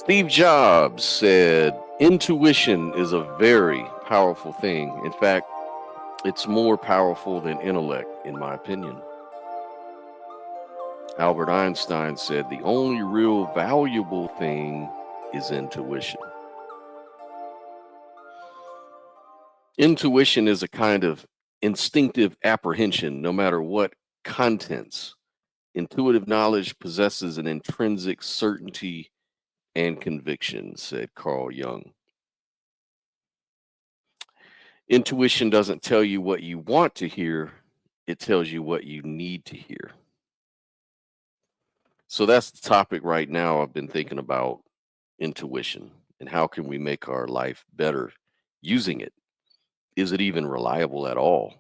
Steve Jobs said, intuition is a very powerful thing. In fact, it's more powerful than intellect, in my opinion. Albert Einstein said, the only real valuable thing is intuition. Intuition is a kind of instinctive apprehension, no matter what contents. Intuitive knowledge possesses an intrinsic certainty and conviction, said Carl Jung. Intuition doesn't tell you what you want to hear, it tells you what you need to hear. So that's the topic right now. I've been thinking about intuition and how can we make our life better using it? Is it even reliable at all?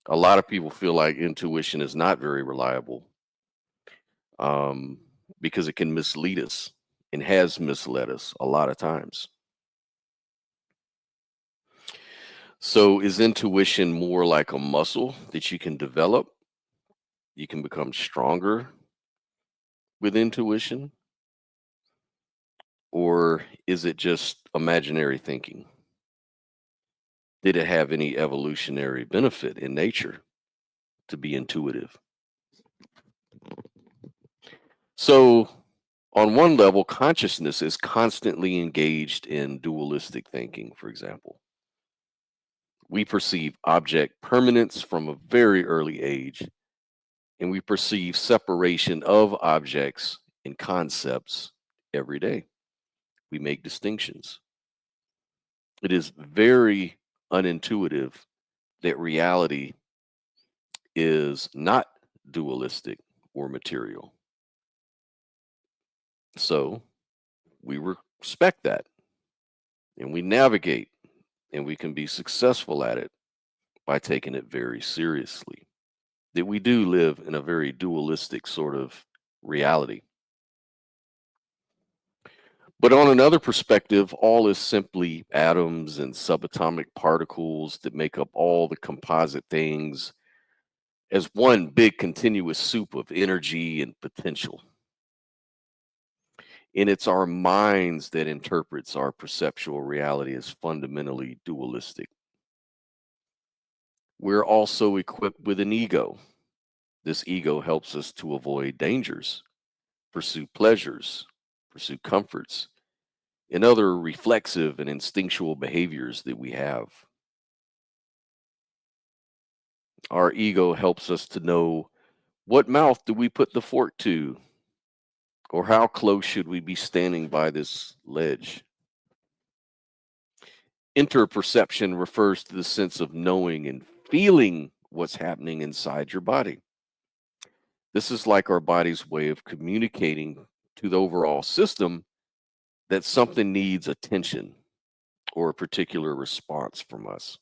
A lot of people feel like intuition is not very reliable um, because it can mislead us and has misled us a lot of times. So, is intuition more like a muscle that you can develop? You can become stronger with intuition, or is it just imaginary thinking? Did it have any evolutionary benefit in nature to be intuitive? So, on one level, consciousness is constantly engaged in dualistic thinking, for example. We perceive object permanence from a very early age, and we perceive separation of objects and concepts every day. We make distinctions. It is very unintuitive that reality is not dualistic or material. So we respect that and we navigate and we can be successful at it by taking it very seriously. That we do live in a very dualistic sort of reality. But on another perspective, all is simply atoms and subatomic particles that make up all the composite things as one big continuous soup of energy and potential. And it's our minds that interprets our perceptual reality as fundamentally dualistic. We're also equipped with an ego. This ego helps us to avoid dangers, pursue pleasures, pursue comforts, and other reflexive and instinctual behaviors that we have. Our ego helps us to know what mouth do we put the fork to, or how close should we be standing by this ledge. Interperception refers to the sense of knowing and feeling what's happening inside your body. This is like our body's way of communicating to the overall system that something needs attention or a particular response from us.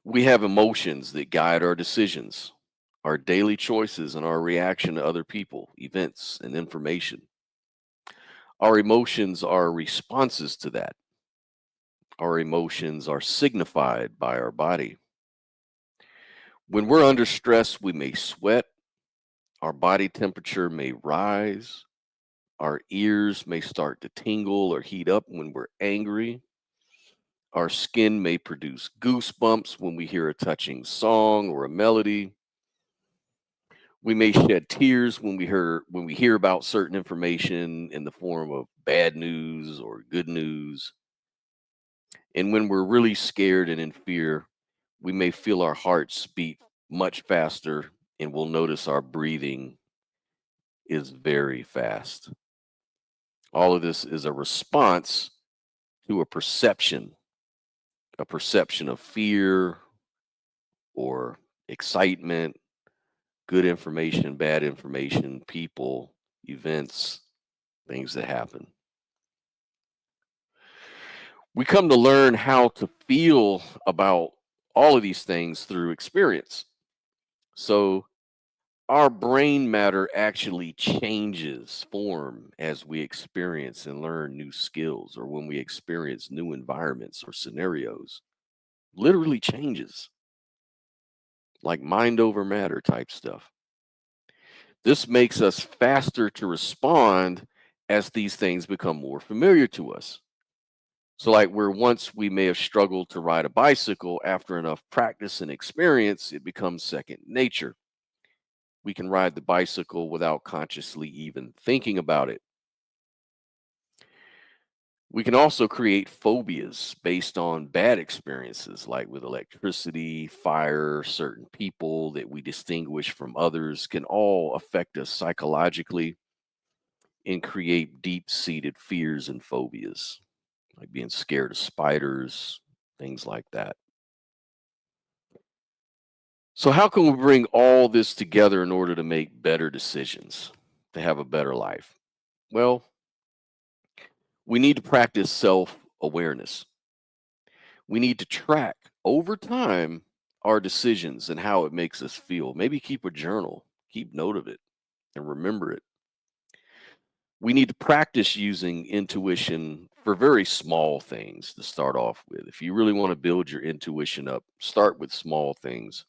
We have emotions that guide our decisions, our daily choices, and our reaction to other people, events, and information. Our emotions are responses to that. Our emotions are signified by our body. When we're under stress, we may sweat, our body temperature may rise, our ears may start to tingle or heat up when we're angry. Our skin may produce goosebumps when we hear a touching song or a melody. We may shed tears when we hear about certain information in the form of bad news or good news. And when we're really scared and in fear, we may feel our hearts beat much faster and we'll notice our breathing is very fast. All of this is a response to a perception of fear or excitement, good information, bad information, people, events, things that happen. We come to learn how to feel about all of these things through experience. So our brain matter actually changes form as we experience and learn new skills or when we experience new environments or scenarios. Literally changes, like mind over matter type stuff. This makes us faster to respond as these things become more familiar to us. So, like where once we may have struggled to ride a bicycle, after enough practice and experience, it becomes second nature. We can ride the bicycle without consciously even thinking about it. We can also create phobias based on bad experiences, like with electricity, fire, certain people that we distinguish from others, can all affect us psychologically and create deep seated fears and phobias, like being scared of spiders, things like that. So, how can we bring all this together in order to make better decisions, to have a better life? Well, we need to practice self awareness. We need to track over time our decisions and how it makes us feel. Maybe keep a journal, keep note of it, and remember it. We need to practice using intuition for very small things to start off with. If you really want to build your intuition up, start with small things.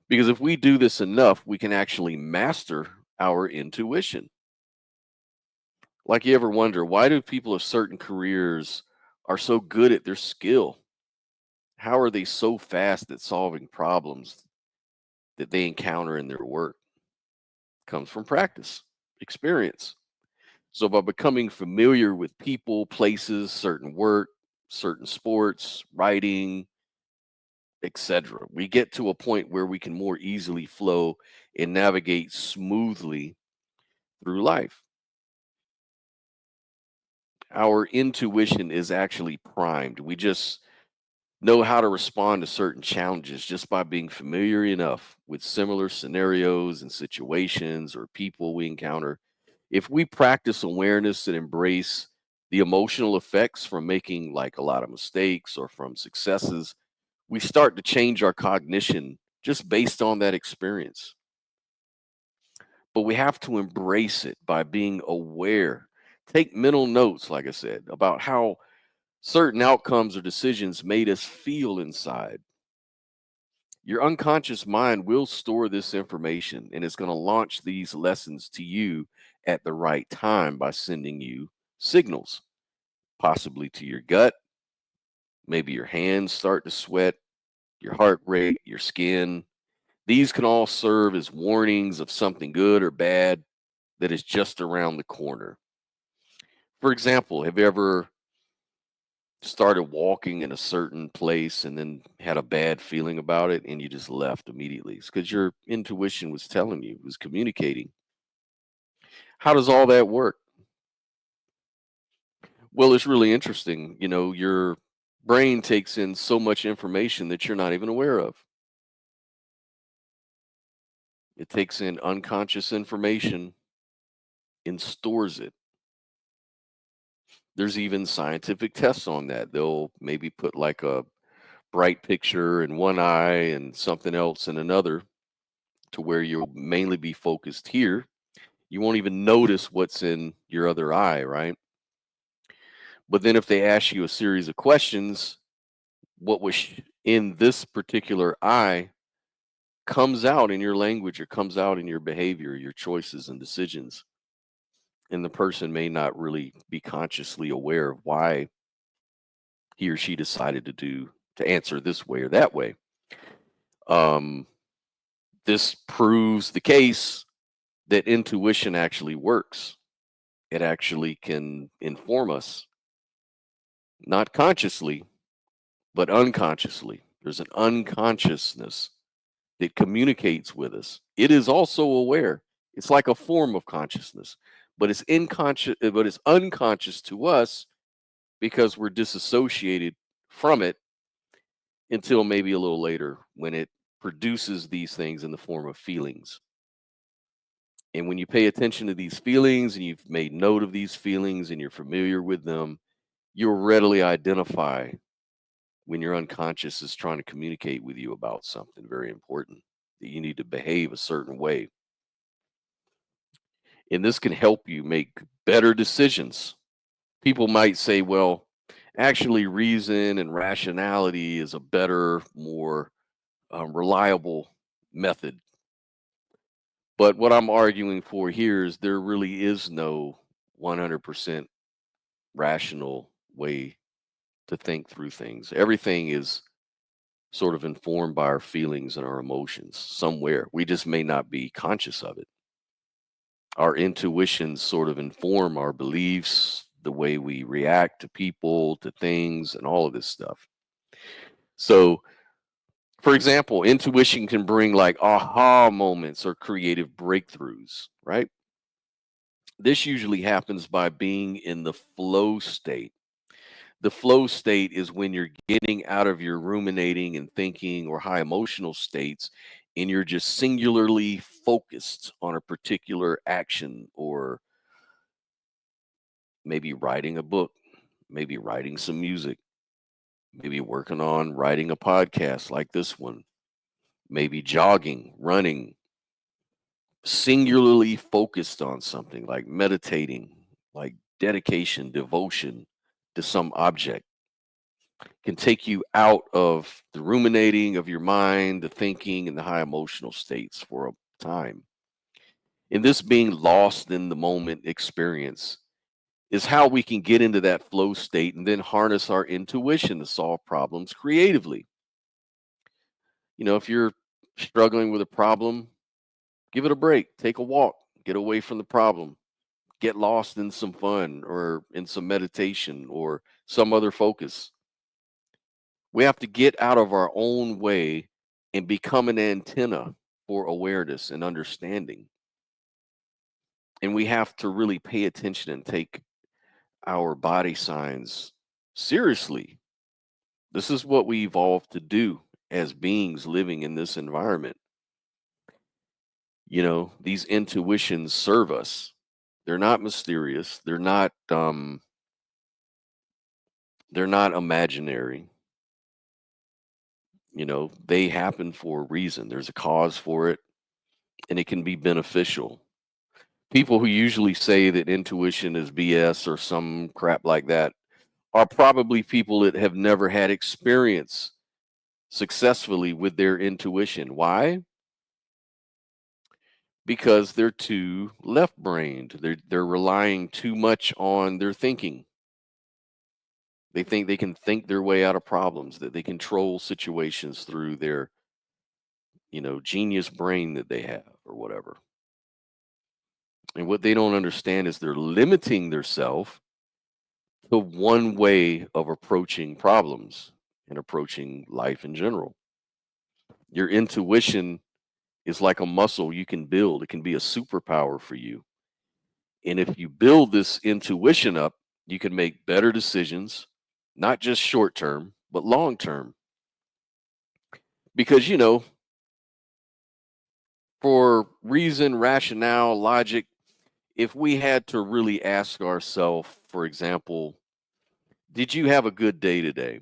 Because if we do this enough, we can actually master our intuition. Like, you ever wonder, why do people of certain careers are so good at their skill? How are they so fast at solving problems that they encounter in their work? Comes from practice, experience. So by becoming familiar with people, places, certain work, certain sports, writing, etc., we get to a point where we can more easily flow and navigate smoothly through life. Our intuition is actually primed. We just know how to respond to certain challenges just by being familiar enough with similar scenarios and situations or people we encounter. If we practice awareness and embrace the emotional effects from making like a lot of mistakes or from successes, we start to change our cognition just based on that experience. But we have to embrace it by being aware. Take mental notes, like I said, about how certain outcomes or decisions made us feel inside. Your unconscious mind will store this information and it's going to launch these lessons to you at the right time by sending you signals, possibly to your gut. Maybe your hands start to sweat, your heart rate, your skin. These can all serve as warnings of something good or bad that is just around the corner. For example, have you ever started walking in a certain place and then had a bad feeling about it and you just left immediately? It's because your intuition was telling you, was communicating. How does all that work? Well, it's really interesting. Your brain takes in so much information that you're not even aware of. It takes in unconscious information and stores it. There's even scientific tests on that. They'll maybe put like a bright picture in one eye and something else in another, to where you'll mainly be focused here. You won't even notice what's in your other eye, right? But then if they ask you a series of questions, what was in this particular eye comes out in your language or comes out in your behavior, your choices and decisions. And the person may not really be consciously aware of why he or she decided to answer this way or that way. Um, this proves the case that intuition actually works. It actually can inform us, not consciously, but unconsciously. There's an unconsciousness that communicates with us. It is also aware. It's like a form of consciousness, but it's unconscious to us because we're disassociated from it until maybe a little later when it produces these things in the form of feelings. And when you pay attention to these feelings and you've made note of these feelings and you're familiar with them, you'll readily identify when your unconscious is trying to communicate with you about something very important, that you need to behave a certain way. And this can help you make better decisions. People might say, well, actually, reason and rationality is a better, more reliable method. But what I'm arguing for here is there really is no 100% rational way to think through things. Everything is sort of informed by our feelings and our emotions somewhere. We just may not be conscious of it. Our intuitions sort of inform our beliefs, the way we react to people, to things, and all of this stuff. So, for example, intuition can bring like aha moments or creative breakthroughs, right? This usually happens by being in the flow state. The flow state is when you're getting out of your ruminating and thinking or high emotional states and you're just singularly focused on a particular action, or maybe writing a book, maybe writing some music, maybe working on writing a podcast like this one, maybe jogging, running, singularly focused on something like meditating, like dedication, devotion to some object can take you out of the ruminating of your mind, the thinking, and the high emotional states for a time. And this being lost in the moment experience is how we can get into that flow state and then harness our intuition to solve problems creatively. If you're struggling with a problem, give it a break, take a walk, get away from the problem, get lost in some fun or in some meditation or some other focus. We have to get out of our own way and become an antenna for awareness and understanding. And we have to really pay attention and take our body signs seriously. This is what we evolved to do as beings living in this environment. These intuitions serve us. They're not mysterious. They're not imaginary. They happen for a reason. There's a cause for it, and it can be beneficial. People who usually say that intuition is BS or some crap like that are probably people that have never had experience successfully with their intuition. Why? Because they're too left-brained. They're relying too much on their thinking. They think they can think their way out of problems, that they control situations through their, genius brain that they have or whatever. And what they don't understand is they're limiting themselves to one way of approaching problems and approaching life in general. Your intuition is like a muscle you can build. It can be a superpower for you. And if you build this intuition up, you can make better decisions, not just short term, but long term. Because, for reason, rationale, logic, if we had to really ask ourselves, for example, did you have a good day today?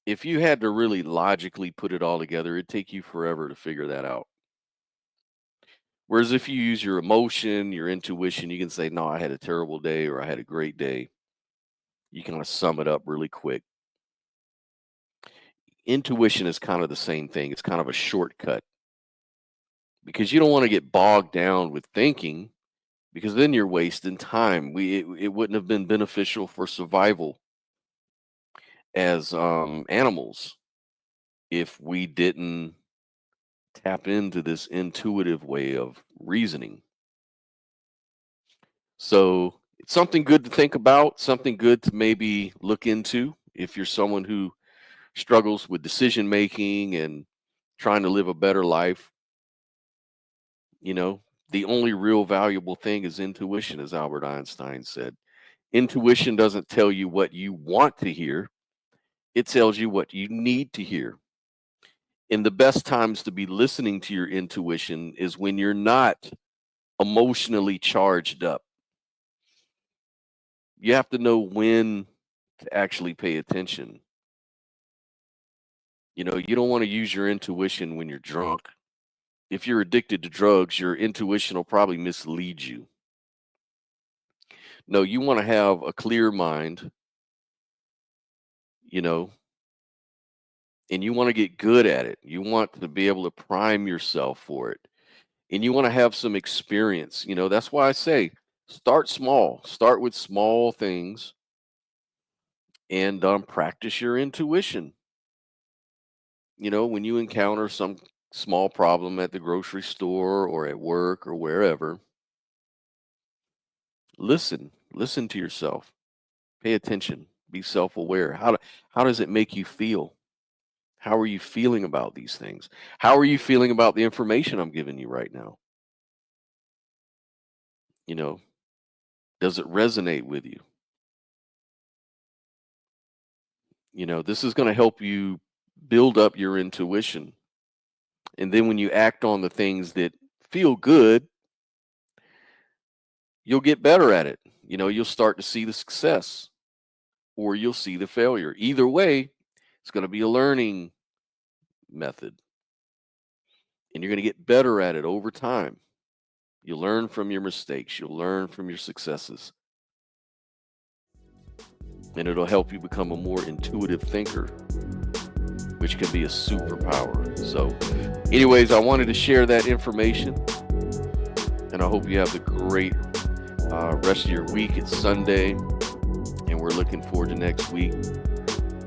If you had to really logically put it all together, it'd take you forever to figure that out. Whereas if you use your emotion, your intuition, you can say, no, I had a terrible day or I had a great day. You can sum it up really quick. Intuition is kind of the same thing. It's kind of a shortcut because you don't want to get bogged down with thinking, because then you're wasting time. It wouldn't have been beneficial for survival as animals if we didn't tap into this intuitive way of reasoning. So it's something good to think about, something good to maybe look into if you're someone who struggles with decision making and trying to live a better life. You know, the only real valuable thing is intuition, as Albert Einstein said. Intuition doesn't tell you what you want to hear, it tells you what you need to hear. And the best times to be listening to your intuition is when you're not emotionally charged up. You have to know when to actually pay attention. You don't want to use your intuition when you're drunk. If you're addicted to drugs, your intuition will probably mislead you. No, you want to have a clear mind, you know, and you want to get good at it. You want to be able to prime yourself for it. and you want to have some experience. That's why I say start small, start with small things, and practice your intuition. When you encounter some small problem at the grocery store or at work or wherever, listen to yourself, pay attention, be self-aware. How does it make you feel? How are you feeling about these things? How are you feeling about the information I'm giving you right now? You know, does it resonate with you? This is going to help you build up your intuition. And then when you act on the things that feel good, you'll get better at it. You'll start to see the success or you'll see the failure. Either way, it's going to be a learning method and you're going to get better at it over time. You learn from your mistakes, you'll learn from your successes, and it'll help you become a more intuitive thinker, which can be a superpower. So, anyways, I wanted to share that information, and I hope you have the great rest of your week. It's Sunday, and we're looking forward to next week.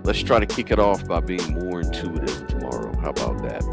Let's try to kick it off by being more intuitive tomorrow. How about that?